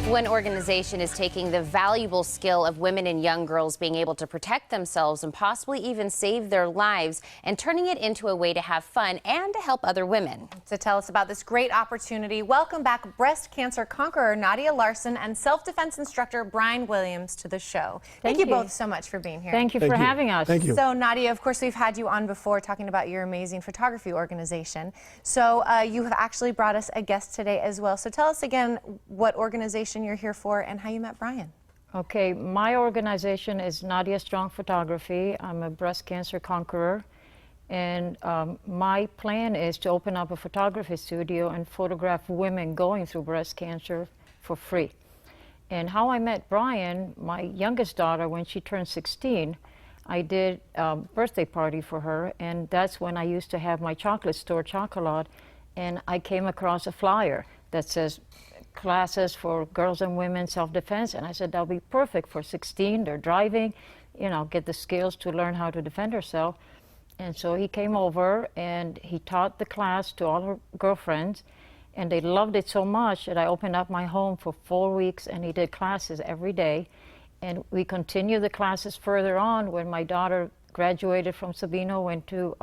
One organization is taking the valuable skill of women and young girls being able to protect themselves and possibly even save their lives and turning it into a way to have fun and to help other women. To tell us about this great opportunity, welcome back breast cancer conqueror Nadia Larson and self-defense instructor Brian Williams to the show. Thank you both so much for being here. Thank you for having us. Thank you. So Nadia, of course, we've had you on before talking about your amazing photography organization. So you have actually brought us a guest today as well. So tell us again what organization you're here for and how you met Brian. Okay, my organization is Nadia Strong Photography. I'm a breast cancer conqueror, and my plan is to open up a photography studio and photograph women going through breast cancer for free. And how I met Brian, my youngest daughter, when she turned 16, I did a birthday party for her, and that's when I used to have my chocolate store, Chocolat, and I came across a flyer that says classes for girls and women self-defense, and I said that'll be perfect for 16. They're driving, you know, get the skills to learn how to defend herself. And so he came over and he taught the class to all her girlfriends, and they loved it so much that I opened up my home for 4 weeks, and he did classes every day. And we continued the classes further on when my daughter graduated from Sabino, went to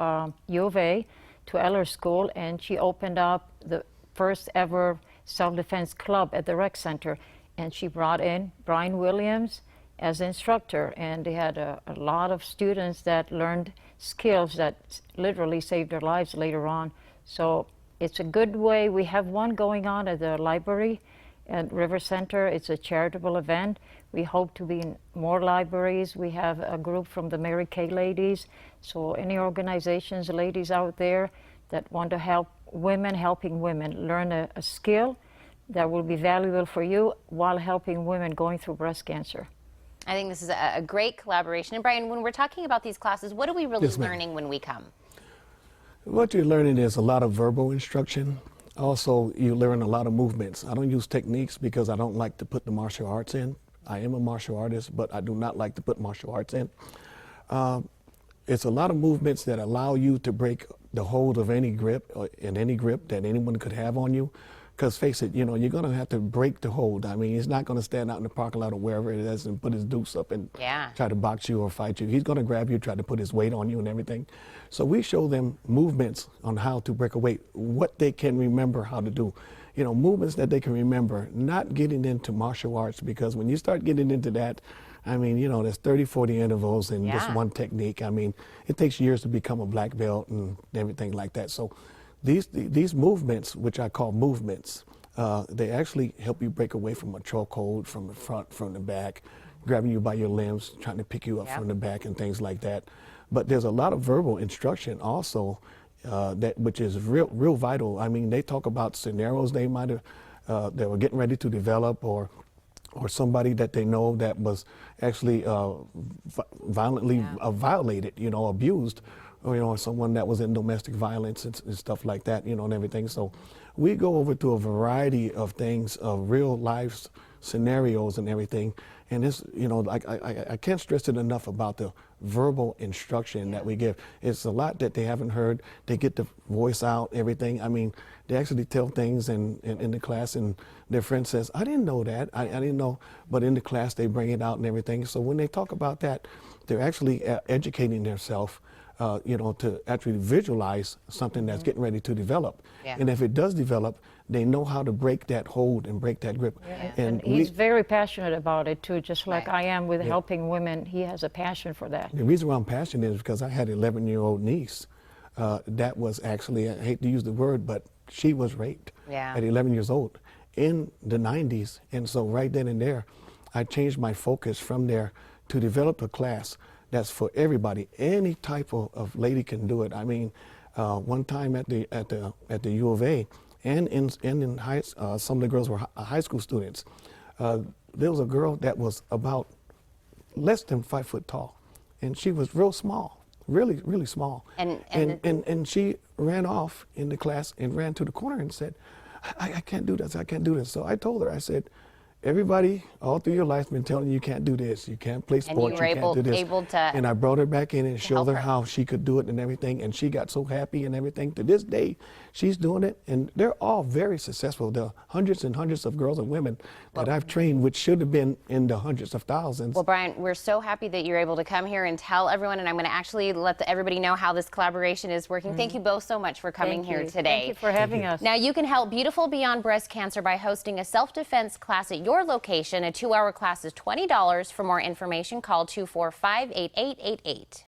U of A, to Eller School, and she opened up the first ever self-defense club at the rec center, and she brought in Brian Williams as instructor, and they had a lot of students that learned skills that literally saved their lives later on. So it's a good way. We have one going on at the library at River Center. It's a charitable event. We hope to be in more libraries. We have a group from the Mary Kay ladies. So any organizations, ladies out there that want to help women, helping women learn a skill that will be valuable for you while helping women going through breast cancer. I think this is a great collaboration. And Brian, when we're talking about these classes, what are we really learning when we come? What you're learning is a lot of verbal instruction. Also, you learn a lot of movements. I don't use techniques because I don't like to put the martial arts in. I am a martial artist, but I do not like to put martial arts in. It's a lot of movements that allow you to break the hold of any grip, in any grip that anyone could have on you. Because face it, you know, you're going to have to break the hold. I mean, he's not going to stand out in the parking lot or wherever it is and put his deuce up and try to box you or fight you. He's going to grab you, try to put his weight on you and everything. So we show them movements on how to break away, what they can remember how to do. You know, movements that they can remember, not getting into martial arts, because when you start getting into that, I mean, you know, there's 30, 40 intervals in just one technique. I mean, it takes years to become a black belt and everything like that. So these movements, which I call movements, they actually help you break away from a chokehold, from the front, from the back, grabbing you by your limbs, trying to pick you up from the back and things like that. But there's a lot of verbal instruction also, which is real vital. I mean, they talk about scenarios they might have, they were getting ready to develop, or somebody that they know that was actually violently violated, you know, abused, or, you know, someone that was in domestic violence and stuff like that, you know, and everything. So we go over to a variety of things, of real life scenarios and everything. And this, you know, like I can't stress it enough about the verbal instruction that we give. It's a lot that they haven't heard. They get the voice out, everything. I mean, they actually tell things in the class, and their friend says, I didn't know that. I didn't know. But in the class, they bring it out and everything. So when they talk about that, they're actually educating themselves, you know, to actually visualize something that's getting ready to develop. And if it does develop, they know how to break that hold and break that grip. And he's very passionate about it too, just like I am with helping women. He has a passion for that. The reason why I'm passionate is because I had an 11-year-old niece that was actually, I hate to use the word, but she was raped at 11 years old in the 90s. And so right then and there, I changed my focus from there to develop a class that's for everybody. Any type of lady can do it. I mean, one time at the U of A, and in high, some of the girls were high school students. There was a girl that was about less than 5 foot tall, and she was real small, really small. And she ran off in the class and ran to the corner and said, I can't do this, I can't do this. So I told her, I said, everybody all through your life been telling you can't do this, you can't play And sports, you were can't do this. able to And I brought her back in and showed help her her. how she could do it and everything, and she got so happy and everything. To this day, she's doing it, and they're all very successful. There are hundreds and hundreds of girls and women that I've trained, which should have been in the hundreds of thousands. Well, Brian, we're so happy that you're able to come here and tell everyone, and I'm going to actually let everybody know how this collaboration is working. Thank you both so much for coming Thank here you. today. Thank you for having us. Now, you can help Beautiful Beyond Breast Cancer by hosting a self-defense class at your location. A 2-hour class is $20. For more information, call 245-8888.